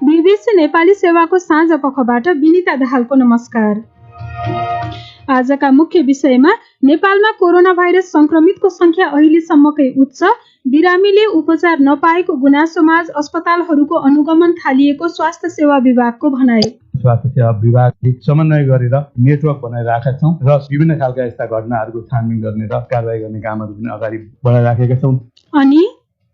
BBC Nepali सेवाको साँझ पखबाट विनिता दाहालको नमस्कार। आजका मुख्य विषयमा नेपालमा कोरोना भाइरस संक्रमितको संख्या अहिलेसम्मकै उच्च, बिरामीले उपचार नपाएको गुनासोमाझ अस्पतालहरूको अनुगमन थालिएको स्वास्थ्य सेवा विभागको भनाइ। स्वास्थ्य सेवा विभागले समन्वय गरेर नेटवर्क बनाइराखेका छौँ र विभिन्न खालका यस्ता घटनाहरूको छानबिन गर्ने र कारबाही गर्ने कामहरू पनि अगाडि बढाइराखेका छौँ। अनि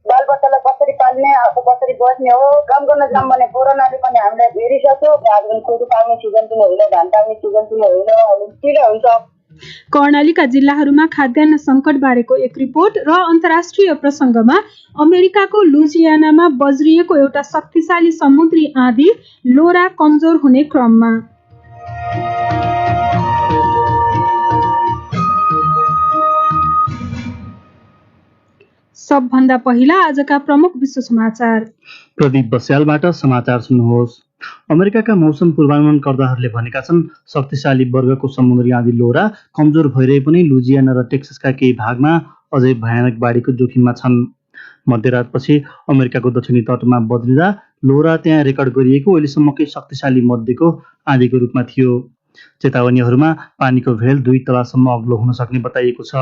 बालबच्चालाई कसरी पाल्ने, आफू कसरी बस्ने हो, काम गर्न जाऊँ भने कोरोनाले पनि हामीलाई घेरिसक्यो। आजकल कोदो पाल्ने सिजन पनि होइन, धान पाल्ने सिजन पनि होइन, छिटो हुन्छ। कर्णालीका जिल्लाहरूमा खाद्यान्न सङ्कट बारेको एक रिपोर्ट र अन्तर्राष्ट्रिय प्रसङ्गमा अमेरिकाको लुजियानामा बज्रिएको एउटा शक्तिशाली समुद्री आँधी, लोरा कमजोर हुने क्रममा। सबभन्दा पहिला आजका प्रमुख विश्व समाचार। प्रदीप बस्यालबाट समाचार सुन्नुहोस्। अमेरिकाका मौसम पूर्वानुमानकर्ताहरूले भनेका छन् शक्तिशाली वर्गको समुद्री आँधी लोरा कमजोर भइरहे पनि लुजियाना र टेक्ससका केही भागमा अझै भयानक बाढीको जोखिममा छन्। मध्यरातपछि अमेरिकाको दक्षिणी तटमा बद्रिँदा लोरा त्यहाँ रेकर्ड गरिएको अहिलेसम्मकै शक्तिशाली मध्येको आँधीको रूपमा थियो। चेतावनीहरूमा पानीको भेल 2 तलासम्म अग्लो हुन सक्ने बताइएको छ।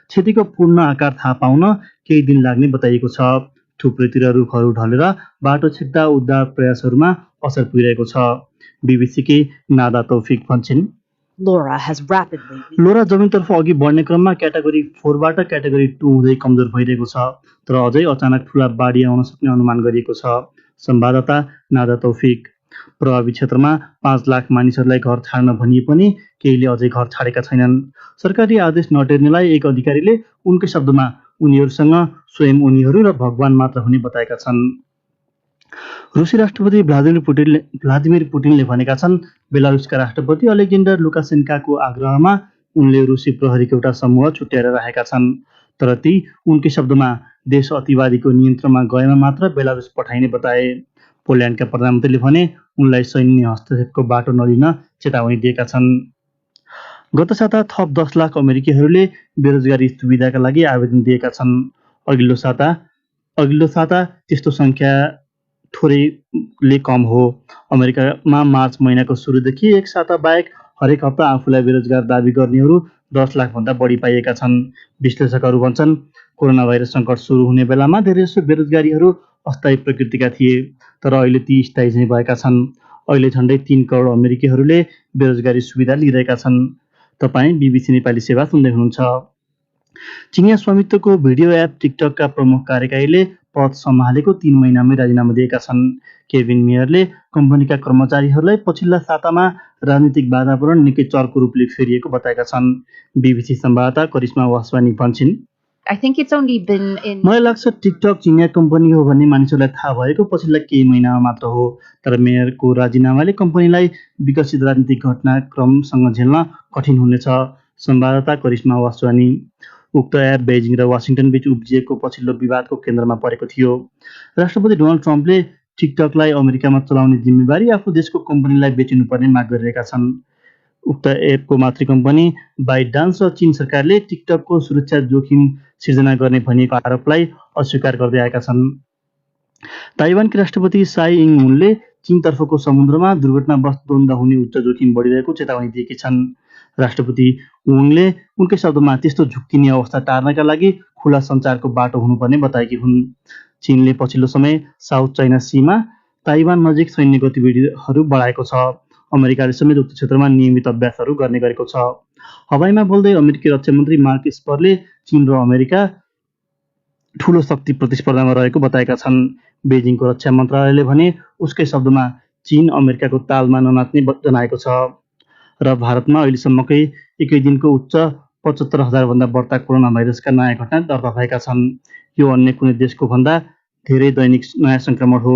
क्षतिको पूर्ण आकार थाहा पाउन केही दिन लाग्ने बताइएको छ। थुप्रैतिर रुखहरू ढलेर बाटो छेक्दा उद्धार प्रयासहरूमा असर पुगिरहेको छ। बीबीसीकी नादा तौफिक भन्छन्, लोरा जमिनतर्फ अघि बढ्ने क्रममा क्याटेगोरी 4बाट क्याटेगोरी 2 हुँदै कमजोर भइरहेको छ, तर अझै अचानक ठुला बाढी आउन सक्ने अनुमान गरिएको छ। संवाददाता नादा तौफिक, प्रभावित क्षेत्रमा 5 लाख मानिसहरूलाई घर छाड्न भनिए पनि केहीले अझै घर छाडेका छैनन्। सरकारी आदेश नटेर्नेलाई एक अधिकारीले उनकै शब्दमा उनीहरूसँग स्वयं उनीहरू र भगवान मात्र हुने बताएका छन्। रुसी राष्ट्रपति भ्लादिमिर पुटिनले भनेका छन् बेलारुसका राष्ट्रपति अलेक्जेन्डर लुकासेन्काको आग्रहमा उनले रुसी प्रहरीको एउटा समूह छुट्याएर राखेका छन्, तर ती उनकै शब्दमा देश अतिवादीको नियन्त्रणमा गएमा मात्र बेलारुस पठाइने बताए। पोल्यान्डका प्रधानमन्त्रीले भने उनलाई सैन्य हस्तक्षेपको बाटो नलिन चेतावनी दिएका छन्। गत साता थप 10 लाख अमेरिकीहरूले बेरोजगारी सुविधाका लागि आवेदन दिएका छन्। अघिल्लो साता त्यस्तो सङ्ख्या थोरैले कम हो। अमेरिकामा मार्च महिनाको सुरुदेखि एक साता बाहेक हरेक हप्ता आफूलाई बेरोजगार दाबी गर्नेहरू 10 लाखभन्दा बढी पाइएका छन्। विश्लेषकहरू भन्छन् कोरोना भाइरस सङ्कट सुरु हुने बेलामा धेरैजसो बेरोजगारीहरू अस्थायी प्रकृतिका थिए, तर अहिले ती स्थायी चाहिँ भएका छन्। अहिले झन्डै 3 करोड अमेरिकीहरूले बेरोजगारी सुविधा लिइरहेका छन्। तपाईँ बीबीसी नेपाली सेवा सुन्दै हुनुहुन्छ। चिनिया स्वामित्वको भिडियो एप टिकटकका प्रमुख कार्यकारीले पद सम्हालेको 3 महिनामै राजीनामा दिएका छन्। केभिन मेयरले कम्पनीका कर्मचारीहरूलाई पछिल्ला सातामा राजनीतिक वातावरण निकै चर्को रूपले फेरिएको बताएका छन्। बीबीसी संवाददाता करिश्मा वासवानी भन्छन्, मलाई लाग्छ टिकटक चिनिया कम्पनी हो भन्ने मानिसहरूलाई थाहा भएको पछिल्ला केही महिनामा मात्र हो, तर मेयरको राजीनामाले कम्पनीलाई विकसित राजनीतिक घटनाक्रमसँग झेल्न कठिन हुनेछ। संवाददाता करिश्मा वासवानी, उक्त एप बेजिङ र वासिङटन बीच उब्जिएको पछिल्लो विवादको केन्द्रमा परेको थियो। राष्ट्रपति डोनाल्ड ट्रम्पले टिकटकलाई अमेरिकामा चलाउने जिम्मेवारी आफू देशको कम्पनीलाई बेचिनुपर्ने माग गरिरहेका छन्। उक्त एपको मातृ कम्पनी बाइटडान्स र चीन सरकारले टिकटकको सुरक्षा जोखिम सिर्जना गर्ने भनिएको आरोपलाई अस्वीकार गर्दै आएका छन्। ताइवानकी राष्ट्रपति साई इङ मुनले चीनतर्फको समुद्रमा दुर्घटनावश द्वन्द हुने उच्च जोखिम बढिरहेको चेतावनी दिएकी छन्। राष्ट्रपति वुङले उनकै शब्दमा त्यस्तो झुक्किने अवस्था टार्नका लागि खुला सञ्चारको बाटो हुनुपर्ने बताएकी हुन्। चीनले पछिल्लो समय साउथ चाइना सीमा ताइवान नजिक सैन्य गतिविधिहरू बढाएको छ। अमेरिकाले समेत उक्त क्षेत्रमा नियमित अभ्यासहरू गर्ने गरेको छ। हवाईमा बोल्दै अमेरिकी रक्षा मन्त्री मार्क एस्परले चीन र अमेरिका ठूलो शक्ति प्रतिस्पर्धामा रहेको बताएका छन्। बेजिङको रक्षा मन्त्रालयले भने उसकै शब्दमा चीन अमेरिकाको तालमा ननाच्ने जनाएको छ। र भारतमा अहिलेसम्मकै एकै दिनको उच्च 75,000 भन्दा बढ्ता कोरोना भाइरसका नयाँ घटना दर्ता भएका छन्। यो अन्य कुनै देशको भन्दा धेरै दैनिक नयाँ संक्रमण हो।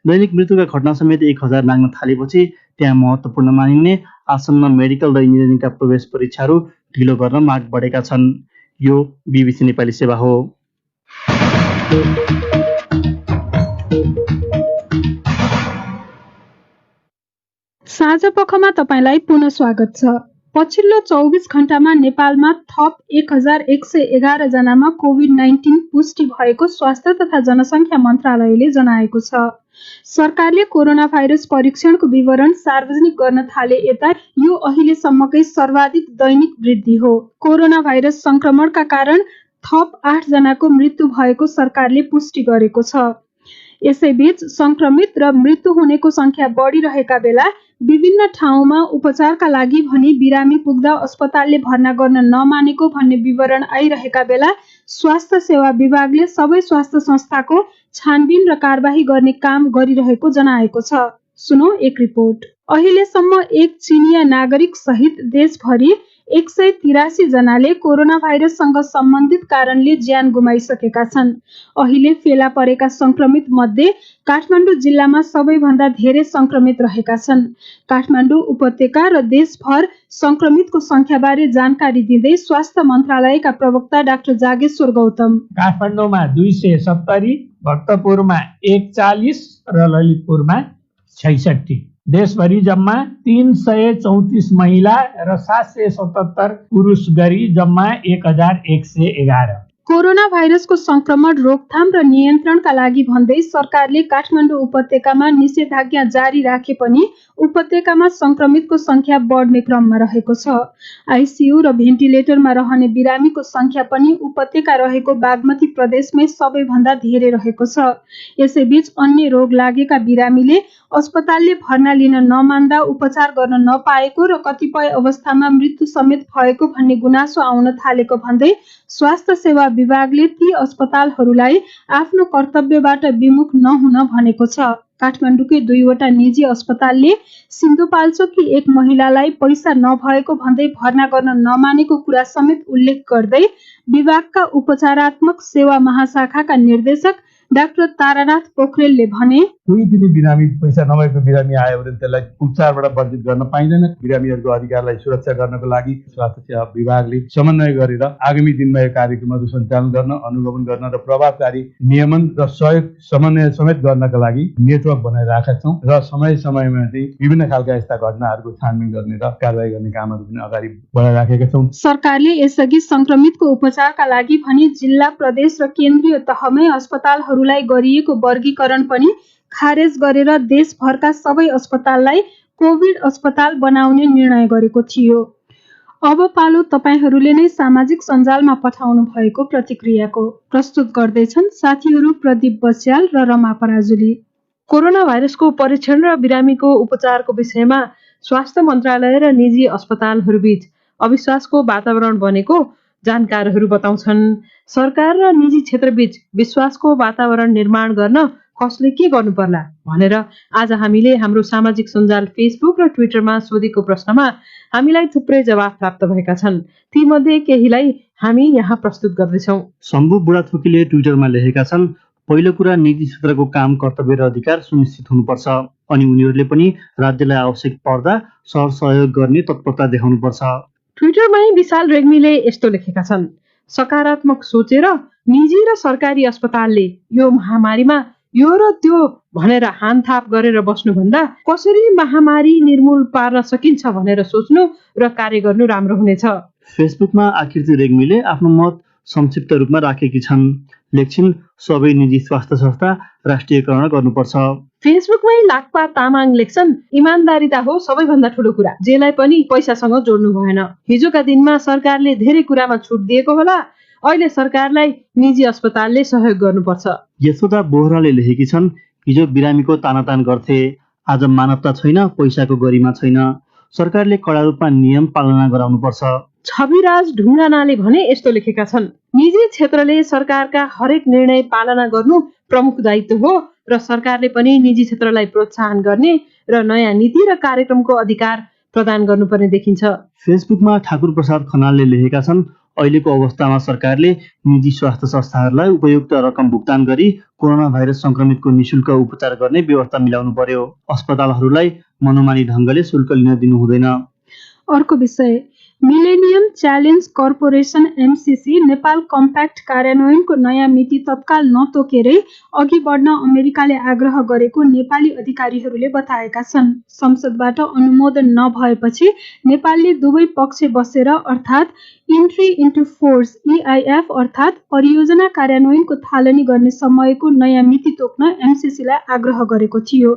दैनिक मृत्युका घटना समेत 1000 नाग्न थालेपछि त्यहाँ महत्त्वपूर्ण मानिने आसन्न मेडिकल र इन्जिनियरिङका प्रवेश परीक्षाहरू ढिलो गर्न माग बढेका छन्। यो बीबीसी नेपाली सेवा हो। साँझ पखमा तपाईलाई पुनः स्वागत छ। पछिल्लो 24 घण्टामा नेपालमा थप 1111 जनामा कोभिड-19 पुष्टि भएको स्वास्थ्य तथा जनसङ्ख्या मन्त्रालयले जनाएको छ। सरकारले कोरोना भाइरस परीक्षणको विवरण सार्वजनिक गर्न थाले यता यो अहिलेसम्मकै सर्वाधिक दैनिक वृद्धि हो। कोरोना भाइरस संक्रमणका कारण थप 8 जनाको मृत्यु भएको सरकारले पुष्टि गरेको छ। यसैबीच संक्रमित र मृत्यु हुनेको संख्या बढिरहेका बेला विभिन्न ठाउँमा उपचारका लागि भनी बिरामी पुग्दा अस्पतालले भर्ना गर्न नमानेको भन्ने विवरण आइरहेका बेला स्वास्थ्य सेवा विभागले सबै स्वास्थ्य संस्थाको छानबिन र कारबाही गर्ने काम गरिरहेको जनाएको छ। सुनौ एक रिपोर्ट। अहिलेसम्म एक चिनिया नागरिक सहित देशभरि 183 जनाले कोरोना भाइरससँग सम्बन्धित कारणले ज्यान गुमाइसकेका छन्। अहिले फेला परेका संक्रमित मध्ये काठमाडौँ जिल्लामा सबैभन्दा धेरै संक्रमित रहेका छन्। काठमाडौँ उपत्यका र देशभर संक्रमितको संख्याबारे जानकारी दिँदै स्वास्थ्य मन्त्रालयका प्रवक्ता डाक्टर जागेश्वर गौतम, काठमाडौँमा 270, भक्तपुरमा 41 र ललितपुरमा 66, देशभरि जम्मा 334 महिला र 777 पुरुष गरी जम्मा 1111। कोरोना भाइरसको संक्रमण रोकथाम र नियन्त्रणका लागि भन्दै सरकारले काठमाडौँ उपत्यकामा निषेधाज्ञा जारी राखे पनि उपत्यकामा संक्रमितको संख्या बढ्ने क्रममा रहेको छ। आइसियु र भेन्टिलेटरमा रहने बिरामीको संख्या पनि उपत्यका रहेको बागमती प्रदेशमै सबैभन्दा धेरै रहेको छ। यसैबीच अन्य रोग लागेका बिरामीले अस्पतालले भर्ना लिन नमान्दा उपचार गर्न नपाएको र कतिपय अवस्थामा मृत्यु समेत भएको भन्ने गुनासो आउन थालेको भन्दै स्वास्थ्य सेवा विभागले ती अस्पतालहरूलाई आफ्नो कर्तव्यबाट विमुख नहुन भनेको छ। काठमाडौँकै 2वटा निजी अस्पतालले सिन्धुपाल्चोककी एक महिलालाई पैसा नभएको भन्दै भर्ना गर्न नमानेको कुरा समेत उल्लेख गर्दै विभागका उपचारात्मक सेवा महाशाखाका निर्देशक डाक्टर तारानाथ पोखरेलले भने, कोही पनि बिरामी पैसा नभएको बिरामी आयो भने त्यसलाई उपचारबाट वञ्चित गर्न पाइँदैन। बिरामीहरूको अधिकारलाई सुरक्षा गर्नको लागि स्वास्थ्य सेवा विभागले समन्वय गरेर आगामी दिनमा यो कार्यक्रमहरू सञ्चालन गर्न, अनुगमन गर्न र प्रभावकारी नियमन र सहयोग समन्वय समेत गर्नका लागि नेटवर्क बनाइराखेका छौँ र समय समयमा चाहिँ विभिन्न खालका यस्ता घटनाहरूको छानबिन गर्ने र कारबाही गर्ने कामहरू पनि अगाडि बढाइराखेका छौँ। सरकारले यसअघि संक्रमितको उपचारका लागि भनी जिल्ला, प्रदेश र केन्द्रीय तहमै अस्पतालहरूलाई गरिएको वर्गीकरण पनि खारेज गरेर देशभरका सबै अस्पताललाई कोभिड अस्पताल बनाउने निर्णय गरेको थियो। अब पालो तपाईहरूले नै सामाजिक सञ्जालमा पठाउनु भएको प्रतिक्रियाको। प्रस्तुत गर्दैछन् साथीहरू प्रदीप बस्याल र रमा पराजुली। कोरोना भाइरसको परीक्षण र बिरामीको उपचारको विषयमा स्वास्थ्य मन्त्रालय र निजी अस्पतालहरूबीच अविश्वासको वातावरण बनेको जानकारहरू बताउँछन्। सरकार र निजी क्षेत्रबीच विश्वासको वातावरण निर्माण गर्न कसले के गर्नु पर्ला भनेर आज हामीले हाम्रो सामाजिक सञ्जाल फेसबुक र ट्विटरमा सोधेको प्रश्नमा हामीलाई थुप्रै जवाफ प्राप्त भएका छन्। ती मध्ये केहीलाई हामी यहाँ प्रस्तुत गर्दैछौँ। शम्भु बुढाथोकीले ट्विटरमा लेखेका छन्, पहिलो कुरा निजी क्षेत्रको काम, कर्तव्य र अधिकार सुनिश्चित हुनुपर्छ अनि उनीहरूले पनि राज्यलाई आवश्यक पर्दा सहयोग गर्ने तत्परता देखाउनुपर्छ। ट्विटरमै विशाल रेग्मीले यस्तो लेखेका छन्, सकारात्मक सोचेर निजी र सरकारी अस्पतालले यो महामारीमा यो र त्यो भनेर हानथाप गरेर बस्नुभन्दा कसरी महामारी निर्मूल पार्न सकिन्छ भनेर सोच्नु र कार्य गर्नु राम्रो हुनेछ। फेसबुकमा आकृति रेग्मीले आफ्नो मत संक्षिप्त रूपमा राखेकी छन्। लेख्छिन्, सबै निजी स्वास्थ्य संस्था राष्ट्रियकरण गर्नुपर्छ। फेसबुकमै लाक्पा तामाङ लेख्छन्, इमान्दारिता हो सबैभन्दा ठुलो कुरा, जेलाई पनि पैसासँग जोड्नु भएन। हिजोका दिनमा सरकारले धेरै कुरामा छुट दिएको होला, अहिले सरकारलाई निजी अस्पतालले सहयोग गर्नुपर्छ। यशोदा बोहराले लेखेकी छन्, हिजो बिरामीको तानातान गर्थे, आज मानवता छैन, पैसाको गरिमा छैन। सरकारले कडा रूपमा नियम पालना गराउनुपर्छ। छविराज ढुङ्गानाले भने यस्तो लेखेका छन्, निजी क्षेत्रले सरकारका हरेक निर्णय पालना गर्नु प्रमुख दायित्व हो र सरकारले पनि निजी क्षेत्रलाई प्रोत्साहन गर्ने र नयाँ नीति र कार्यक्रमको अधिकार प्रदान गर्नुपर्ने देखिन्छ। फेसबुकमा ठाकुर प्रसाद खनालले लेखेका छन्, अहिलेको अवस्थामा सरकारले निजी स्वास्थ्य संस्थाहरूलाई उपयुक्त रकम भुक्तान गरी कोरोना भाइरस संक्रमितको निशुल्क उपचार गर्ने व्यवस्था मिलाउनु पर्यो। अस्पतालहरूलाई मनोमानी ढङ्गले शुल्क लिन दिनु हुँदैन। अर्को विषय, millennium challenge corporation MCC Nepal compact कार्यान्वयनको नयाँ मिति तत्काल नतोकेरै अघि बढ्न अमेरिकाले आग्रह गरेको नेपाली अधिकारीहरूले बताएका छन्। संसदबाट अनुमोदन नभएपछि नेपालले दुवै पक्ष बसेर अर्थात् इन्ट्री इन्टु फोर्स EIF अर्थात् परियोजना कार्यान्वयनको थालनी गर्ने समयको नयाँ मिति तोक्न एमसीसीलाई आग्रह गरेको थियो।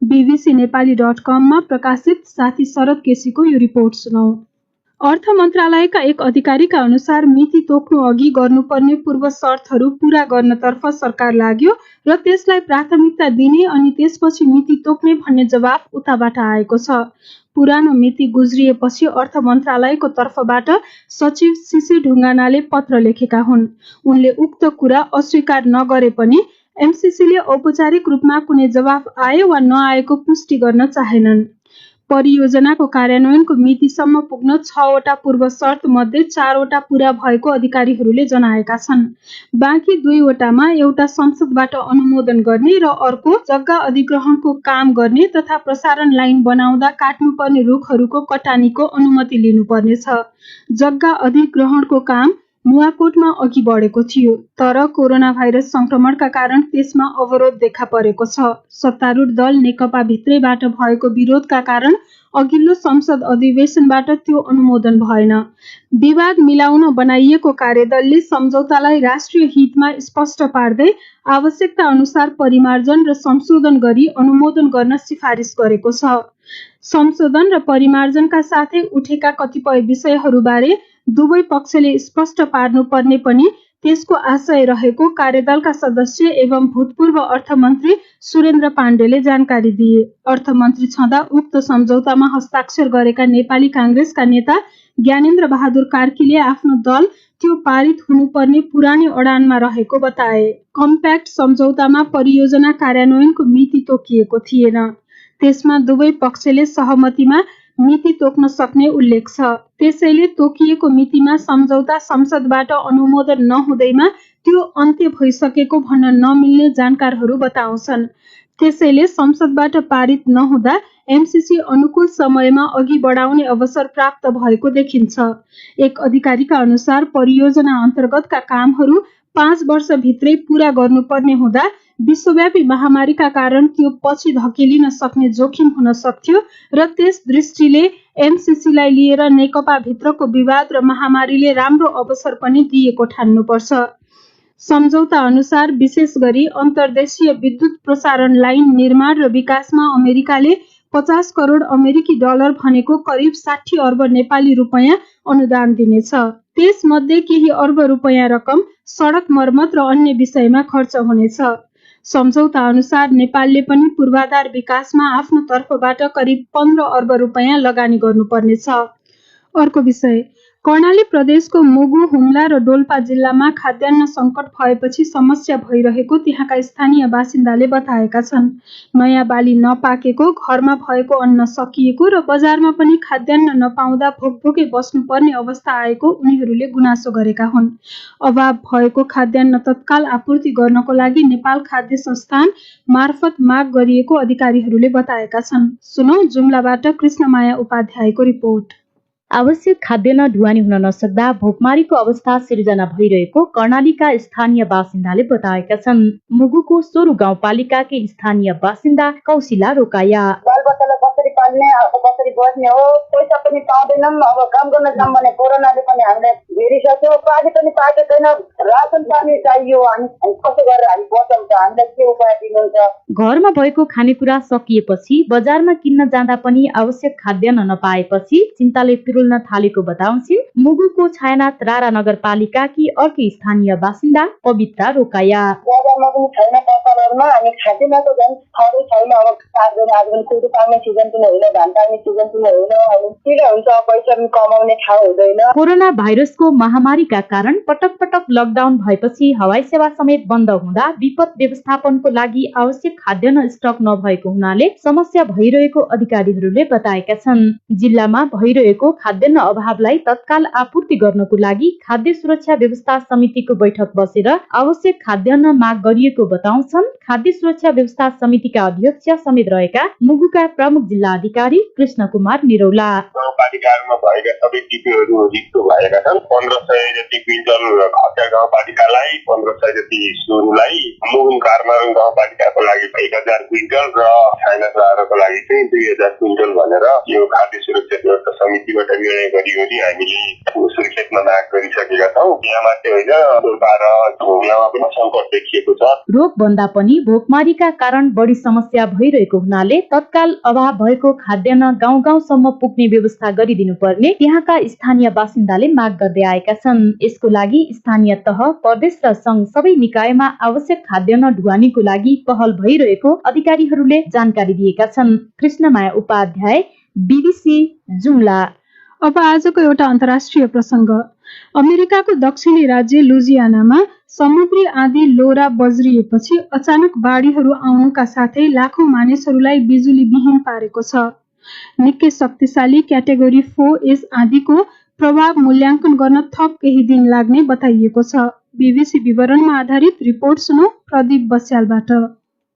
BBC नेपाली.com मा प्रकाशित साथी शरद केसीको यो रिपोर्ट सुनौ। अर्थ मन्त्रालयका एक अधिकारीका अनुसार मिति तोक्नु अघि गर्नुपर्ने पूर्व शर्तहरू पूरा गर्नतर्फ सरकार लाग्यो र त्यसलाई प्राथमिकता दिने अनि त्यसपछि मिति तोक्ने भन्ने जवाफ उताबाट आएको छ। पुरानो मिति गुज्रिएपछि अर्थ मन्त्रालयको तर्फबाट सचिव सीसी ढुङ्गानाले पत्र लेखेका हुन्। उनले उक्त कुरा अस्वीकार नगरे पनि एमसीसीले औपचारिक रूपमा कुनै जवाफ आयो वा नआएको पुष्टि गर्न चाहेनन्। परियोजनाको कार्यान्वयनको मितिसम्म पुग्न 6 वटा पूर्व शर्त मध्ये 4 वटा पूरा भएको अधिकारीहरूले जनाएका छन्। बाँकी 2 वटामा एउटा संसदबाट अनुमोदन गर्ने र अर्को जग्गा अधिग्रहणको काम गर्ने तथा प्रसारण लाइन बनाउँदा काट्नुपर्ने रुखहरूको कटानीको अनुमति लिनुपर्ने छ। जग्गा अधिग्रहणको काम नुवाकोटमा अघि बढेको थियो, तर कोरोना भाइरस संक्रमणका कारण त्यसमा अवरोध देखा परेको छ। सत्तारूढ दल नेकपा भित्रैबाट भएको विरोधका कारण अघिल्लो संसद अधिवेशनबाट त्यो अनुमोदन भएन। विवाद मिलाउन बनाइएको कार्यदलले सम्झौतालाई राष्ट्रिय हितमा स्पष्ट पार्दै आवश्यकता अनुसार परिमार्जन र संशोधन गरी अनुमोदन गर्न सिफारिस गरेको छ। संशोधन र परिमार्जनका साथै उठेका कतिपय विषयहरूबारे दुवै पक्षले स्पष्ट पार्नुपर्ने पनि त्यसको आशय रहेको कार्यदलका सदस्य एवं भूतपूर्व अर्थमन्त्री सुरेन्द्र पाण्डेले जानकारी दिए। अर्थमन्त्री छँदा उक्त सम्झौतामा हस्ताक्षर गरेका नेपाली कांग्रेसका नेता ज्ञानेन्द्र बहादुर कार्कीले आफ्नो दल त्यो पारित हुनुपर्ने पुरानै अडानमा रहेको बताए। कम्प्याक्ट सम्झौतामा परियोजना कार्यान्वयनको मिति तोकिएको थिएन। त्यसमा दुवै पक्षले सहमतिमा मिति तोक्न सक्ने उल्लेख छ। त्यसैले तोकिएको मितिमा सम्झौता संसदबाट अनुमोदन नहुँदैमा त्यो अन्त्य भइसकेको भन्न नमिल्ने जानकारहरू बताउँछन्। त्यसैले संसदबाट पारित नहुँदा एमसीसी अनुकूल समयमा अघि बढाउने अवसर प्राप्त भएको देखिन्छ। एक अधिकारीका अनुसार परियोजना अन्तर्गतका कामहरू 5 वर्षभित्रै पूरा गर्नुपर्ने हुँदा विश्वव्यापी महामारीका कारण त्यो पछि धकेलिन सक्ने जोखिम हुन सक्थ्यो र त्यस दृष्टिले एमसीसीलाई लिएर नेकपा भित्रको विवाद र महामारीले राम्रो अवसर पनि दिएको ठान्नुपर्छ। सम्झौता अनुसार विशेष गरी अन्तर्देशीय विद्युत प्रसारण लाइन निर्माण र विकासमा अमेरिकाले 50 करोड अमेरिकी डलर भनेको करिब 60 अर्ब नेपाली रुपैयाँ अनुदान दिनेछ। त्यसमध्ये केही अर्ब रुपैयाँ रकम सडक मर्मत र अन्य विषयमा खर्च हुनेछ। सम्झौता अनुसार नेपालले पनि पूर्वाधार विकासमा आफ्नो तर्फबाट करिब 15 अर्ब रुपैयाँ लगानी गर्नुपर्नेछ। अर्को विषय, कर्णाली प्रदेशको मुगु, हुम्ला र डोल्पा जिल्लामा खाद्यान्न सङ्कट भएपछि समस्या भइरहेको त्यहाँका स्थानीय बासिन्दाले बताएका छन्। नयाँ बाली नपाकेको, घरमा भएको अन्न सकिएको र बजारमा पनि खाद्यान्न नपाउँदा भोकभोकै बस्नुपर्ने अवस्था आएको उनीहरूले गुनासो गरेका हुन्। अभाव भएको खाद्यान्न तत्काल आपूर्ति गर्नको लागि नेपाल खाद्य संस्थान मार्फत माग गरिएको अधिकारीहरूले बताएका छन्। सुनौ जुम्लाबाट कृष्णमाया उपाध्यायको रिपोर्ट। आवश्यक खाद्यान्न ढुवानी हुन नसक्दा भोकमारीको अवस्था सिर्जना भइरहेको कर्णालीका स्थानीय बासिन्दाले बताएका छन्। मुगुको सोरु गाउँपालिकाकै स्थानीय बासिन्दा कौशिला रोकाया। बालबच्चालाई कसरी पाल्ने, अब कसरी बस्ने हो, पैसा पनि पाउँदैनौँ। अब काम गर्न जाऊँ भने कोरोनाले पनि हामीलाई घेरिसक्यो। पानी पनि पाएको छैन, रासन पानी चाहियो। हामी कसो गरेर हामी बचाउँछ, हामीलाई के उपाय दिनुहुन्छ? घरमा भएको खानेकुरा सकिएपछि बजारमा किन्न जाँदा पनि आवश्यक खाद्यान्न नपाएपछि चिन्ताले पिरुल्न थालेको बताउँछिन् मुगुको छायानाथ रारा नगरपालिकाकी अर्कै स्थानीय बासिन्दा पवित्रा रोकाया। बजारमा पनि छैन, पसलहरूमा हामी खाद्यान्नको झन् छँदै छैन। अब पाक्दैन, आज पनि कोदो पाक्ने सिजन पनि होइन, धान पाक्ने सिजन पनि होइन। के हुन्छ, पैसा पनि कमाउने ठाउँ हुँदैन। कोरोना भाइरसको महामारीका कारण कारण पटक पटक लकडाउन भएपछि हवाई सेवा समेत बन्द हुँदा विपद व्यवस्थापनको लागि आवश्यक खाद्यान्न स्टक नभएको हुनाले समस्या भइरहेको अधिकारीहरूले बताएका छन्। जिल्लामा भइरहेको खाद्यान्न अभावलाई तत्काल आपूर्ति गर्नको लागि खाद्य सुरक्षा व्यवस्था समितिको बैठक बसेर आवश्यक खाद्यान्न माग गरिएको बताउँछन् खाद्य सुरक्षा व्यवस्था समितिका अध्यक्ष समेत रहेका मुगुका प्रमुख जिल्ला अधिकारी कृष्ण कुमार निरौला। गाउँपालिकामा भएका सबै टिपीहरू रिक्त भएका छन्। 1500 जति क्विन्टल खटिया गाउँपालिकालाई, 1500 जति सुरुलाई, मुगुन कारमारङ गाउँपालिकाको लागि 1000 क्विन्टल र छाइनाको लागि चाहिँ 2000 क्विन्टल भनेर यो खाद्य सुरक्षा व्यवस्था समितिबाट निर्णय गरिवरी हामीले सुर्खेतमा माग गरिसकेका छौँ। यहाँ मात्रै होइन, डोल्पा र ढुङ्गामा पनि सङ्कट देखिएको छ। रोग भन्दा पनि भोकमरीका कारण बढी समस्या भइरहेको हुनाले तत्काल अभाव भएको खाद्यान्न गाउँ गाउँसम्म पुग्ने व्यवस्था गरिदिनु पर्ने त्यहाँका स्थानीय बासिन्दाले माग गर्दै आएका छन्। यसको लागि स्थानीय तह, प्रदेश र संघ सबै निकायमा आवश्यक खाद्यान्न ढुवानीको लागि पहल भइरहेको अधिकारीहरूले जानकारी दिएका छन्। कृष्णमाया उपाध्याय, BBC जुम्ला। अब आजको एउटा अन्तर्राष्ट्रिय प्रसङ्ग। अमेरिकाको दक्षिणी राज्य लुजियानामा समुद्री आँधी लोरा बज्रिएपछि अचानक बाढीहरू आउनुका साथै लाखौं मानिसहरूलाई बिजुलीविहीन पारेको छ। निकै शक्तिशाली क्याटेगोरी 4 यस आँधीको प्रभाव मूल्याङ्कन गर्न थप केही दिन लाग्ने बताइएको छ। BBC विवरणमा आधारित रिपोर्ट सुनौ प्रदीप बस्यालबाट।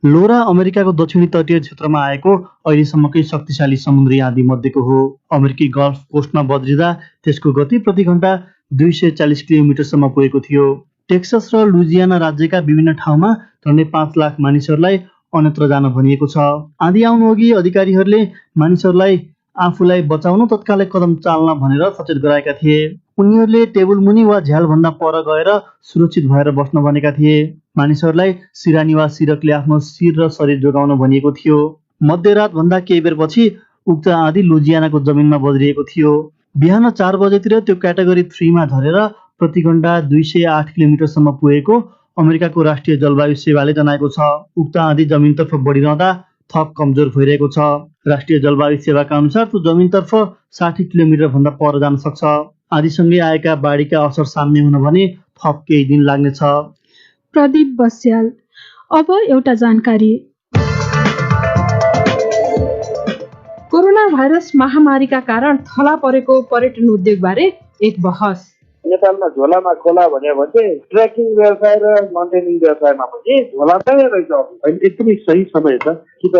लोरा अमेरिकाको दक्षिणी तटीय क्षेत्रमा आएको अहिलेसम्मकै शक्तिशाली समुद्री आँधी मध्येको हो। अमेरिकी गल्फ कोस्टमा बज्रिँदा त्यसको गति प्रति घण्टा 240 किलोमिटरसम्म पुगेको थियो। टेक्सस र लुजियाना राज्यका विभिन्न ठाउँमा झन्डै 5 लाख मानिसहरूलाई अन्यत्र जान भनिएको छ। आँधी आउनु अघि अधिकारीहरूले मानिसहरूलाई आफूलाई बचाउन तत्कालै कदम चाल्न भनेर सचेत गराएका थिए। उनीहरूले टेबल मुनि वा झ्याल भन्दा पर गएर सुरक्षित भएर बस्न भनेका थिए। मानिसहरूलाई सिरानी वा सिरकले आफ्नो शिर र शरीर जोगाउन भनिएको थियो। मध्यरात भन्दा केही बेरपछि उक्त आँधी लुजियानाको जमिनमा बज्रिएको थियो। बिहान 4 बजेतिर त्यो क्याटेगोरी 3 मा झरेर प्रति घण्टा 208 किलोमिटरसम्म पुगेको अमेरिकाको राष्ट्रिय जलवायु सेवाले जनाएको छ। उक्त आँधी जमिनतर्फ बढिरहँदा थप कमजोर भइरहेको छ। राष्ट्रिय जलवायु सेवाका अनुसार त्यो जमिनतर्फ 60 किलोमिटर भन्दा पर जान सक्छ। आँधीसँगै आएका बाढीका असर साम्य हुन भने थप केही दिन लाग्नेछ। प्रदीप बस्याल। अब एउटा जानकारी। कोरोना भाइरस महामारीका कारण थला परेको पर्यटन उद्योगबारे एक बहस। नेपालमा झोलामा खोला भन्यो भने ट्रेकिङ व्यवसाय र मन्टेनिङ व्यवसायमा पनि झोला नै रहेछ। अहिले एकदमै सही समय छ। कि त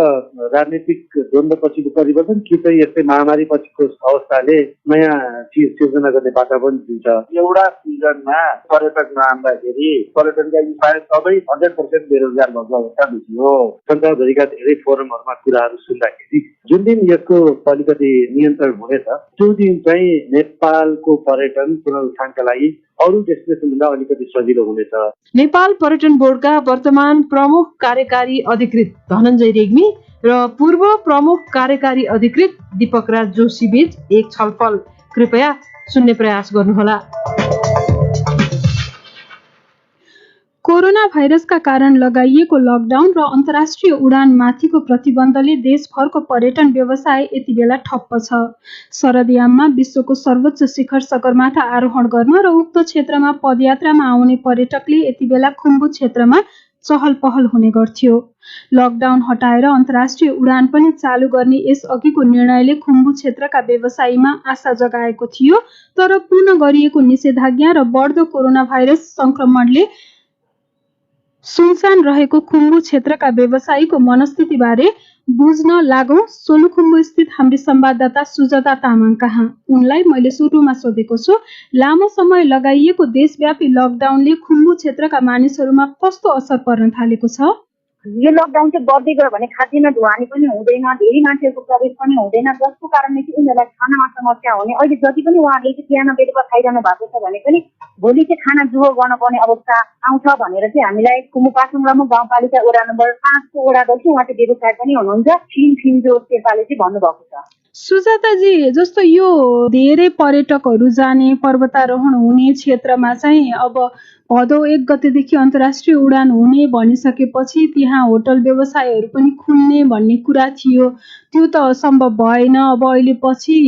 राजनीतिक द्वन्द्वपछिको परिवर्तन, कि त यस्तै महामारी पछिको अवस्थाले नयाँ चिज सिर्जना गर्ने वातावरण दिन्छ। एउटा सिजनमा पर्यटक नआउँदाखेरि पर्यटनका सायद सबै 100% बेरोजगार भएको अवस्था देखियो। संसारभरिका धेरै फोरमहरूमा कुराहरू सुन्दाखेरि जुन दिन यसको अलिकति नियन्त्रण हुनेछ त्यो दिन चाहिँ नेपालको पर्यटन पुनरुत्थानका लागि अरू डेस्टिनेसनभन्दा अलिकति सजिलो हुनेछ। नेपाल पर्यटन बोर्डका वर्तमान प्रमुख कार्यकारी अधिकृत धनञ्जय रेग्मी र पूर्व प्रमुख कार्यकारी अधिकृत दीपक राज जोशी बीच एक छलफल कृपया सुन्ने प्रयास गर्नुहोला। कोरोना भाइरसका कारण लगाइएको लकडाउन र अन्तर्राष्ट्रिय उडान माथिको प्रतिबन्धले देशभरको पर्यटन व्यवसाय यति बेला ठप्प छ। शरदयाममा विश्वको सर्वोच्च शिखर सगरमाथा आरोहण गर्न र उक्त क्षेत्रमा पदयात्रामा आउने पर्यटकले यति बेला खुम्बु क्षेत्रमा चहल पहल हुने गर्थ्यो। लकडाउन हटाएर अन्तर्राष्ट्रिय उडान पनि चालु गर्ने यस अघिको निर्णयले खुम्बु क्षेत्रका व्यवसायीमा आशा जगाएको थियो, तर पूर्ण गरिएको निषेधाज्ञा र बढ्दो कोरोना भाइरस संक्रमणले सुनसान रहेको खुम्बु क्षेत्रका व्यवसायीको मनस्थितिबारे बुझ्न लागौं सोलुखुम्बु स्थित हाम्री संवाददाता सुजाता तामाङ कहाँ। उनलाई मैले सुरुमा सोधेको छु, लामो समय लगाइएको देशव्यापी लकडाउनले खुम्बु क्षेत्रका मानिसहरूमा कस्तो असर पर्न थालेको छ? यो लकडाउन चाहिँ बढ्दै गयो भने खाद्यान्न ढुवानी पनि हुँदैन, धेरै मान्छेहरूको प्रवेश पनि हुँदैन, जसको कारणले चाहिँ उनीहरूलाई खानामा समस्या हुने। अहिले जति पनि उहाँहरूले चाहिँ बिहान बेलुका खाइरहनु भएको छ भने पनि भोलि चाहिँ खाना जुहो गर्नुपर्ने अवस्था आउँछ भनेर चाहिँ हामीलाई खुम्बु पाखुङ रमुक गाउँपालिका वडा नम्बर 5 को वडा अध्यक्ष उहाँ चाहिँ व्यवसाय पनि हुनुहुन्छ फिन्जो शेर्पाले चाहिँ भन्नुभएको छ। सुजाताजी, जस्तो यो धेरै पर्यटकहरू जाने पर्वतारोहण हुने क्षेत्रमा चाहिँ अब भदौ 1 गतेदेखि अन्तर्राष्ट्रिय उडान हुने भनिसकेपछि त्यहाँ होटल व्यवसायहरू पनि खुल्ने भन्ने कुरा थियो, त्यो त सम्भव भएन। अब अहिले पछि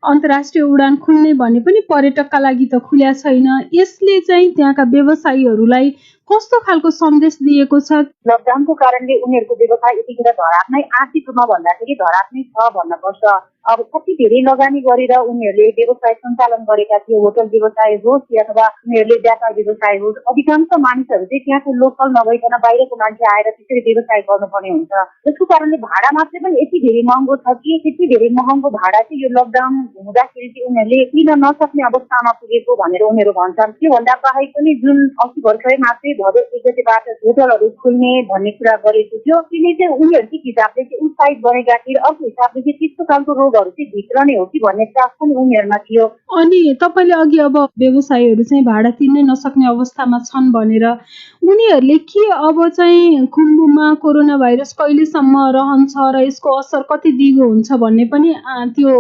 अन्तर्राष्ट्रिय उडान खुल्ने भने पनि पर्यटकका लागि त खुल्या छैन। यसले चाहिँ त्यहाँका व्यवसायीहरूलाई कस्तो खालको सन्देश दिएको छ? लकडाउनको कारणले उनीहरूको व्यवसाय यतिखेर धरापमै आर्थिक रूपमा भन्दाखेरि धरापमै छ भन्नुपर्छ। अब कति धेरै लगानी गरेर उनीहरूले व्यवसाय सञ्चालन गरेका थिए, होटल व्यवसाय होस् या अथवा उनीहरूले व्यापार व्यवसाय होस्, अधिकांश मानिसहरू चाहिँ त्यहाँको लोकल नभइकन बाहिरको मान्छे आएर त्यसरी व्यवसाय गर्नुपर्ने हुन्छ। त्यसको कारणले भाडा मात्रै पनि यति धेरै महँगो छ कि यति धेरै महँगो भाडा चाहिँ यो लकडाउन हुँदाखेरि चाहिँ उनीहरूले किन नसक्ने अवस्थामा पुगेको भनेर उनीहरू भन्छन्। त्योभन्दा बाहेक पनि जुन 80 भर्खरै मात्रै भदौ 1 गतेबाट होटलहरू खुल्ने भन्ने कुरा गरेको थियो, त्यसले चाहिँ उनीहरूको हिसाबले चाहिँ उत्साहित बनेका थिए, अर्को हिसाबले चाहिँ त्यस्तो खालको रोगहरू चाहिँ भित्र नै हो कि भन्ने त्रास पनि उनीहरूमा थियो। अनि तपाईँले अघि अब व्यवसायीहरू चाहिँ भाडा तिर्नै नसक्ने अवस्थामा छन् भनेर, उनीहरूले के अब चाहिँ खुम्बुमा कोरोना भाइरस कहिलेसम्म रहन्छ र यसको असर कति दिगो हुन्छ भन्ने पनि त्यो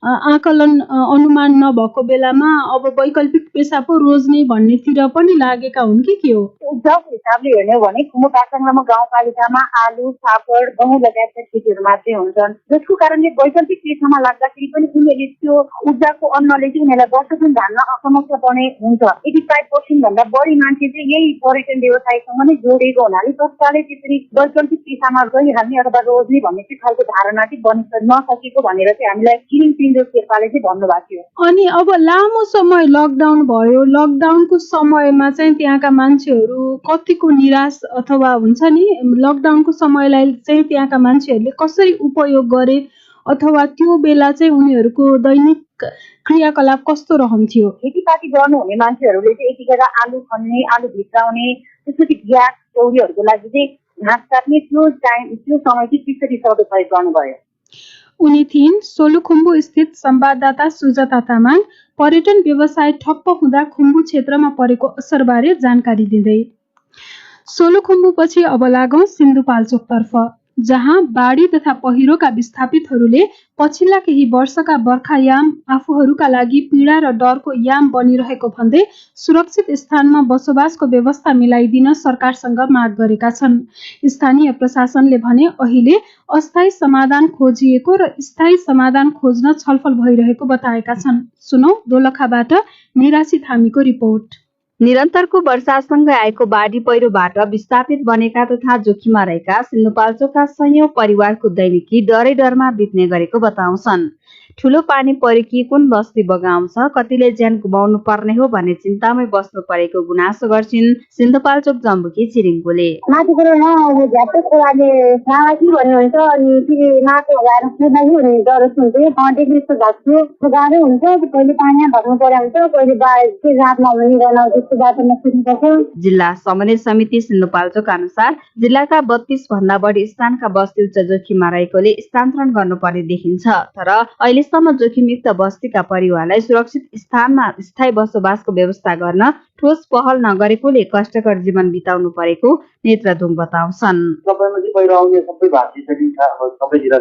आकलन अनुमान नभएको बेलामा अब वैकल्पिक पेसा पो रोज्ने भन्नेतिर पनि लागेका हुन् कि के हो? उब्जाउको हिसाबले हेर्ने हो भने खुम्बु पासाङलामा गाउँपालिकामा आलु, फापर, गहुँ लगायतका खेतीहरू मात्रै हुन्छन्, जसको कारणले वैकल्पिक पेसामा लाग्दाखेरि पनि उनीहरूले त्यो उब्जाको अन्नले चाहिँ उनीहरूलाई वर्षदिन धान्न असमस्या पर्ने हुन्छ। 85% भन्दा बढी मान्छे चाहिँ यही पर्यटन व्यवसायसँग नै जोडिएको हुनाले तत्कालै त्यसरी वैकल्पिक पेसामा गइहाल्ने अथवा रोज्ने भन्ने चाहिँ खालको धारणा चाहिँ बन्न नसकेको भनेर चाहिँ हामीलाई छिरिङ पिण्डो शेर्पाले चाहिँ भन्नुभएको थियो। अनि अब लामो समय लकडाउन भयो, लकडाउनको समयमा चाहिँ त्यहाँका मान्छेहरू कतिको निराश अथवा हुन्छ नि, लकडाउनको समयलाई चाहिँ त्यहाँका मान्छेहरूले कसरी उपयोग गरे अथवा त्यो बेला चाहिँ उनीहरूको दैनिक क्रियाकलाप कस्तो रहन्थ्यो? खेतीपाती गर्नुहुने मान्छेहरूले चाहिँ यतिखेर आलु खन्ने, आलु भित्राउने, त्यसपछि ग्यास चौरीहरूको लागि चाहिँ घाँस काट्ने त्यो समय चाहिँ त्यसरी सदुपयोग गर्नुभयो। उनी थिइन् सोलुखुम्बु स्थित संवाददाता सुजाता तामाङ, पर्यटन व्यवसाय ठप्प हुँदा खुम्बु क्षेत्रमा परेको असरबारे जानकारी दिँदै। सोलुखुम्बुपछि अब लागौं सिन्धुपाल्चोकतर्फ, जहाँ बाढी तथा पहिरोका विस्थापितहरूले पछिल्ला केही वर्षका बर्खायाम आफूहरूका लागि पीडा र डरको याम बनिरहेको भन्दै सुरक्षित स्थानमा बसोबासको व्यवस्था मिलाइदिन सरकारसँग माग गरेका छन्। स्थानीय प्रशासनले भने अहिले अस्थायी समाधान खोजिएको र स्थायी समाधान खोज्न छलफल भइरहेको बताएका छन्। सुनौ दोलखाबाट निराशी थामीको रिपोर्ट। निरन्तरको वर्षासँगै आएको बाढी पहिरोबाट विस्थापित बनेका तथा जोखिममा रहेका सिन्धुपाल्चोकका सयौं परिवारको दैनिकी डरै डरमा बित्ने गरेको बताउँछन्। ठूलो पानी परेकी कुन बस्ती बगाउँछ, कतिले ज्यान गुमाउनु पर्ने हो भन्ने चिन्तामै बस्नु परेको गुनासो गर्छिन् सिन्धुपाल्चोक जम्बुकी छिरिङकोले। जिल्ला समन्वय समिति सिन्धुपाल्चोक अनुसार जिल्लाका 32 भन्दा बढी स्थानका बस्ती उच्च जोखिममा रहेकोले स्थानान्तरण गर्नुपर्ने देखिन्छ, तर अहिलेसम्म जोखिमयुक्त बस्तीका परिवारलाई सुरक्षित स्थानमा स्थायी बसोबासको व्यवस्था गर्न ठोस पहल नगरेकोले कष्टकर जीवन बिताउनु परेको नेत्रधुङ बताउँछन्। सबैमा चाहिँ पहिरो आउने सबै भागिसकेको छ, सबै जिल्ला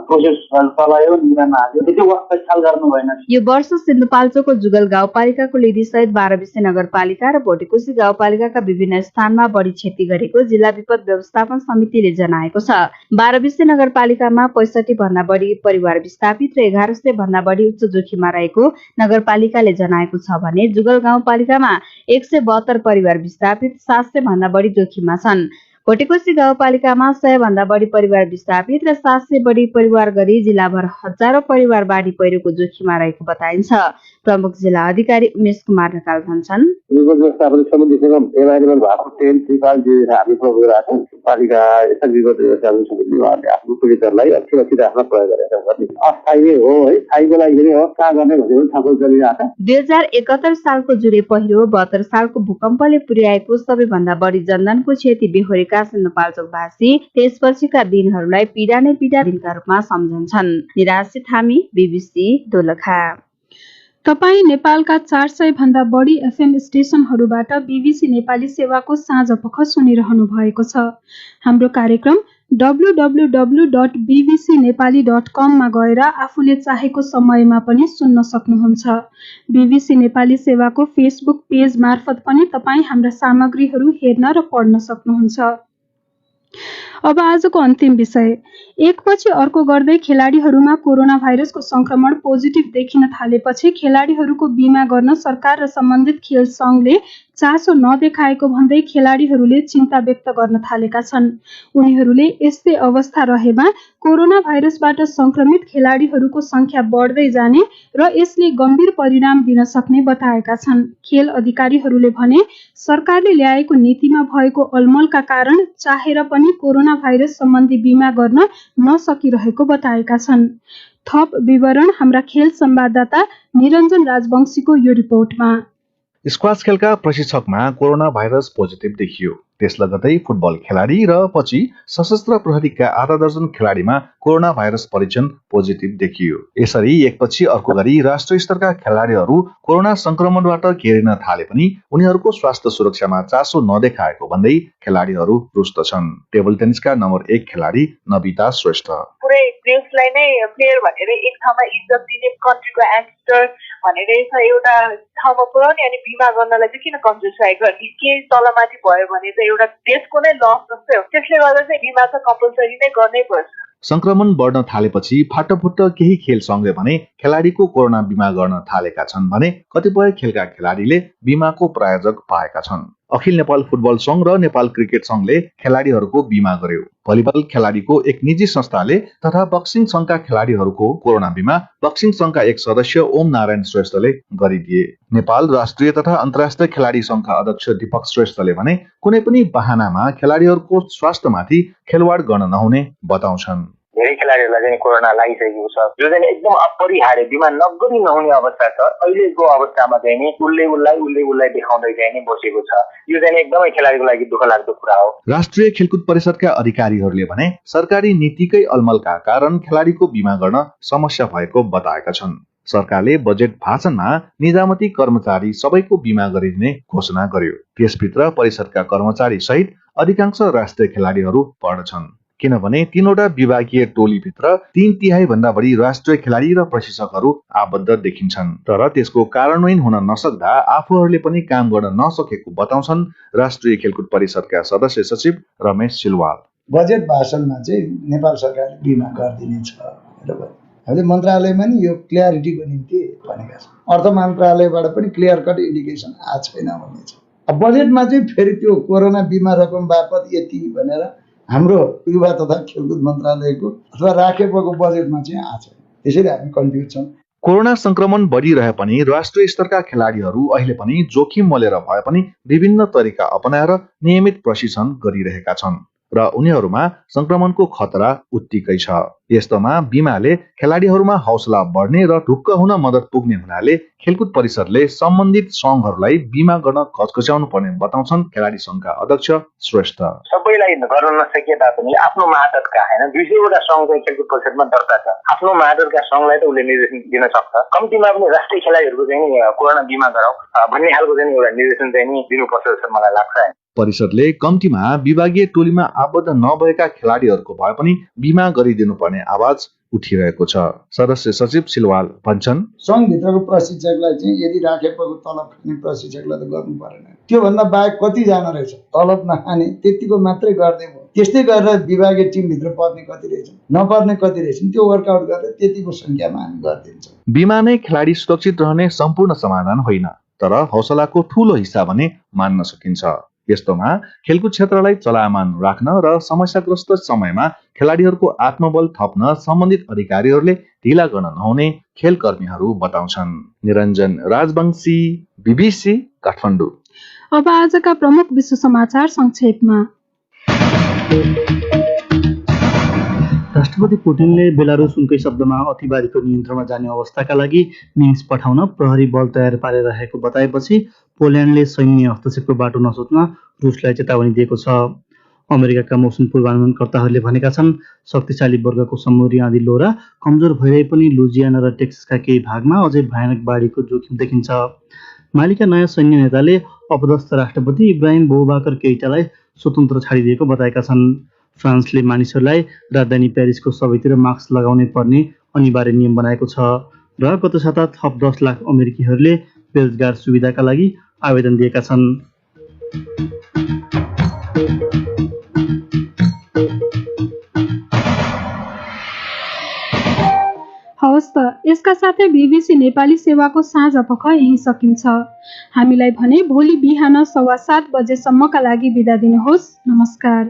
प्रोसेस चलायो, निगरानमा हाल्यो, त्यो वास्तव ख्याल गर्नु भएन। यो वर्ष सिन्धुपाल्चोकको जुगल गाउँपालिकाको लिडिसहित 12 विषय नगरपालिका र भोटेकोशी गाउँपालिकाका विभिन्न स्थानमा बढी क्षति गरेको जिल्ला विपद व्यवस्थापन समितिले जनाएको छ। 12 विषय नगरपालिकामा 65 भन्दा बढी परिवार विस्थापित र 1100 भन्दा बढी उच्च जोखिममा रहेको नगरपालिकाले जनाएको छ भने जुगल गाउँपालिकामा 172 परिवार विस्थापित, 700 भन्दा बढी जोखिममा छन्। भोटेकोशी गाउँपालिकामा 100 भन्दा बढी परिवार विस्थापित र 700 बढी परिवार गरी जिल्लाभर हजारौं परिवार बाढी पहिरोको जोखिममा रहेको बताइन्छ। प्रमुख जिल्ला अधिकारी उमेश कुमार ढकाल भन्छन्, व्यवस्थापन समितिसँग एभाइलेबल भएको ट्रेन त्रिपाल हामी प्रयोग गरेका छौँ। पालिका यस्ता विगत व्यवस्थापन समितिले आफ्नो पीडितहरूलाई सुरक्षित राख्न प्रयोग गरेका छौँ। अस्थायी हो है, स्थायीको लागि पनि हो, कहाँ गर्ने भनेर छलफल चलिरहेको छ। 2071 सालको जुरे पहिरो, 72 सालको भूकम्पले पुर्याएको सबैभन्दा बढी जनधनको क्षति बेहोरेका सिन्धुपाल्चोकवासी त्यसपछिका दिनहरूलाई पीडा नै पीडा दिनका रूपमा सम्झन्छन्। निराशी थामी, BBC दोलखा। तपाई नेपालका 400 भन्दा बढी FM स्टेशनहरूबाट BBC नेपाली सेवाको साँझपख सुनिरहनु भएको छ। हाम्रो कार्यक्रम www.bbcnepali.com मा गएर आफूले चाहेको समयमा पनि सुन्न सक्नुहुन्छ। BBC नेपाली सेवाको फेसबुक पेज मार्फत पनि तपाई हाम्रा सामग्रीहरू हेर्न र पढ्न सक्नुहुन्छ। अब आजको अन्तिम विषय। एकपछि अर्को गर्दै खेलाडीहरूमा कोरोना भाइरसको संक्रमण पोजिटिभ देखिन थालेपछि खेलाडीहरूको बीमा गर्न सरकार र सम्बन्धित खेल संघले चासो नदेखाएको भन्दै खेलाडीहरूले चिन्ता व्यक्त गर्न थालेका छन्। उनीहरूले यस्तै अवस्था रहेमा कोरोना भाइरसबाट संक्रमित खेलाडीहरूको संख्या बढ्दै जाने र यसले गम्भीर परिणाम दिन सक्ने बताएका छन्। खेल अधिकारीहरूले भने सरकारले ल्याएको नीतिमा भएको अलमलका कारण चाहेर पनि कोरोना भाइरस सम्बन्धी बीमा गर्न नसकिरहेको बताएका छन्। थप विवरण हाम्रा खेल संवाददाता निरञ्जन राजवंशीको यो रिपोर्टमा। स्क्वास खेलका प्रशिक्षकमा कोरोना भाइरस पोजिटिभ देखियो। त्यस लगतै फुटबल खेलाडी र पछि सशस्त्र प्रहरीका आधा दर्जन खेलाडीमा कोरोना भाइरस परीक्षण पोजिटिभ देखियो। यसरी एकपछि अर्को गरी राष्ट्रिय स्तरका खेलाडीहरू कोरोना संक्रमणबाट घेरिन थाले पनि उनीहरूको स्वास्थ्य सुरक्षामा चासो नदेखाएको भन्दै खेलाडीहरू रुष्ट छन्। टेबल टेनिसका नम्बर 1 खेलाडी नबिता श्रेष्ठ पुरै देशलाई नै प्लेयर भनेर एक ठाउँमा इज्जत दिने, कन्ट्रीको एम्बेसडर भनेर एउटा ठाउँमा पुर्याउने अनि बिमा गर्नलाई चाहिँ किन कन्जुस आएको? केही तलमाथि भयो भने त एउटा देशको नै लस जस्तै हो। त्यसले गर्दा चाहिँ बिमा त कम्पलसरी नै गर्नै पर्छ। संक्रमण बढ्न थालेपछि फाटफुट्ट केही खेल संघले भने खेलाडीको कोरोना बिमा गर्न थालेका छन् भने कतिपय खेलका खेलाडीले बिमाको प्रायोजक पाएका छन्। अखिल नेपाल फुटबल संघ र नेपाल क्रिकेट संघले खेलाडीहरूको बिमा गर्यो। भलिबल खेलाडीको एक निजी संस्थाले तथा बक्सिङ संघका खेलाडीहरूको कोरोना बिमा बक्सिङ संघका एक सदस्य ओम नारायण श्रेष्ठले गरिदिए। नेपाल राष्ट्रिय तथा अन्तर्राष्ट्रिय खेलाडी संघका अध्यक्ष दीपक श्रेष्ठले भने कुनै पनि बहानामा खेलाडीहरूको स्वास्थ्यमाथि खेलवाड गर्न नहुने बताउँछन्। धेरै खेलाडीहरूलाई चाहिँ कोरोना लागिसकेको छ, जो चाहिँ एकदम अपरिहार्य बिमा नगरी नहुने अवस्था छ। अहिलेको अवस्थामा चाहिँ नि उसले देखाउँदै चाहिँ नि बसेको छ। यो चाहिँ एकदमै खेलाडीको लागि दुःख लाग्दो कुरा हो। राष्ट्रिय खेलकुद परिषदका अधिकारीहरूले भने सरकारी नीतिकै अलमलका कारण खेलाडीको बिमा गर्न समस्या भएको बताएका छन्। सरकारले बजेट भाषणमा निजामती कर्मचारी सबैको बिमा गरिदिने घोषणा गर्यो। त्यसभित्र परिषदका कर्मचारी सहित अधिकांश राष्ट्रिय खेलाडीहरू पर्दछन्, किनभने 3वटा विभागीय टोलीभित्र 3/3 भन्दा बढी राष्ट्रिय खेलाडी र प्रशिक्षकहरू आबद्ध देखिन्छन्। तर त्यसको कार्यान्वयन हुन नसक्दा आफूहरूले पनि काम गर्न नसकेको बताउँछन् राष्ट्रिय खेलकुद परिषदका सदस्य सचिव रमेश सिलवाल। बजेट भाषणमा चाहिँ नेपाल सरकारले बिमा गरिदिनेछ भनेर हामीले मन्त्रालयमा नि यो क्लियरिटीको निम्ति भनेका छौँ। अर्थ मन्त्रालयबाट पनि क्लियर कट इन्डिकेसन आएको छैन भनेछ। अब बजेटमा चाहिँ फेरि त्यो कोरोना बिमा रकम बापत यति भनेर हाम्रो युवा तथा खेलकुद मन्त्रालयको अथवा राखेको बजेटमा चाहिँ आएको छैन। त्यसैले हामी कन्फ्युज छौँ। कोरोना संक्रमण बढ़िरहे पनि राष्ट्रिय स्तरका खेलाडीहरू अहिले पनि जोखिम मोलेर भए पनि विभिन्न तरिका अपनाएर नियमित प्रशिक्षण गरिरहेका छन् र उनीहरूमा संक्रमणको खतरा उत्तिकै छ। यस्तोमा बिमाले खेलाडीहरूमा हौसला बढ्ने र ढुक्क हुन मद्दत पुग्ने हुनाले खेलकुद परिषदले सम्बन्धित संघहरूलाई बिमा गर्न घचघच्याउनु पर्ने बताउँछन् खेलाडी संघका अध्यक्ष श्रेष्ठ। सबैलाई गर्न नसके तापनि आफ्नो मातहतका हैन 200वटा संघ चाहिँ खेलकुद परिषदमा दर्ता छ। आफ्नो मातहतका संघलाई त उसले निर्देशन दिन सक्छ। कम्तीमा पनि राष्ट्रिय खेलाडीहरूको चाहिँ कोरोना बिमा गराऊ भन्ने खालको चाहिँ एउटा निर्देशन चाहिँ नि दिनुपर्छ जस्तो मलाई लाग्छ। परिषदले कम्तीमा विभागीय टोलीमा आबद्ध नभएका खेलाडीहरूको भए पनि बिमा गरिदिनु पर्ने आवाज उठिरहेको छ। सदस्य सचिव सिलवाल भन्छन्, संघभित्रको प्रशिक्षकलाई चाहिँ यदि राखेको तलब खाने प्रशिक्षकलाई त गर्नु परेन। त्योभन्दा बाहेक कतिजना रहेछ तलब नखाने त्यतिको मात्रै गर्दै भयो। त्यस्तै गरेर विभागीय टिमभित्र पर्ने कति रहेछन् नपर्ने कति रहेछन् त्यो वर्कआउट गरेर त्यतिको संख्यामा हामी गरिदिन्छौँ। बिमा नै खेलाडी सुरक्षित रहने सम्पूर्ण समाधान होइन, तर हौसलाको ठूलो हिस्सा भने मान्न सकिन्छ। यस्तोमा खेलकुद क्षेत्रलाई चलायमान राख्न र समस्याग्रस्त समयमा खेलाडीहरूको आत्मबल थप्न सम्बन्धित अधिकारीहरूले ढिला गर्न नहुने खेलकर्मीहरू बताउँछन्। निरञ्जन राजवंशी, बीबीसी काठमाडौँ। अब आजका प्रमुख विश्व समाचार संक्षेपमा। राष्ट्रपति पुटिनले बेलारुस उनकै शब्दमा अतिवादीको नियन्त्रणमा जाने अवस्थाका लागि मिन्स्क पठाउन प्रहरी बल तयार पारिरहेको बताएपछि पोल्यान्डले सैन्य हस्तक्षेपको बाटो नसोच्न रुसलाई चेतावनी दिएको छ। अमेरिकाका मौसम पूर्वानुमानकर्ताहरूले भनेका छन् शक्तिशाली वर्गको समुद्री आँधी लोरा कमजोर भइरहे पनि लुजियाना र टेक्सासका केही भागमा अझै भयानक बाढीको जोखिम देखिन्छ। मालीका नयाँ सैन्य नेताले अपदस्थ राष्ट्रपति इब्राहिम बौबाकर केइटालाई स्वतन्त्र छाडिदिएको बताएका छन्। फ्रान्सले मानिसहरूलाई राजधानी प्यारिसको सबैतिर मास्क लगाउनै पर्ने अनिवार्य नियम बनाएको छ र गत साता थप 10 लाख अमेरिकीहरूले रोजगार सुविधाका लागि आवेदन दिएका छन्। हवस् त यसका साथै BBC नेपाली सेवाको साँझ पख यही सकिन्छ। हामीलाई भने भोलि बिहान 7:15 बजेसम्मका लागि बिदा दिनुहोस्। नमस्कार।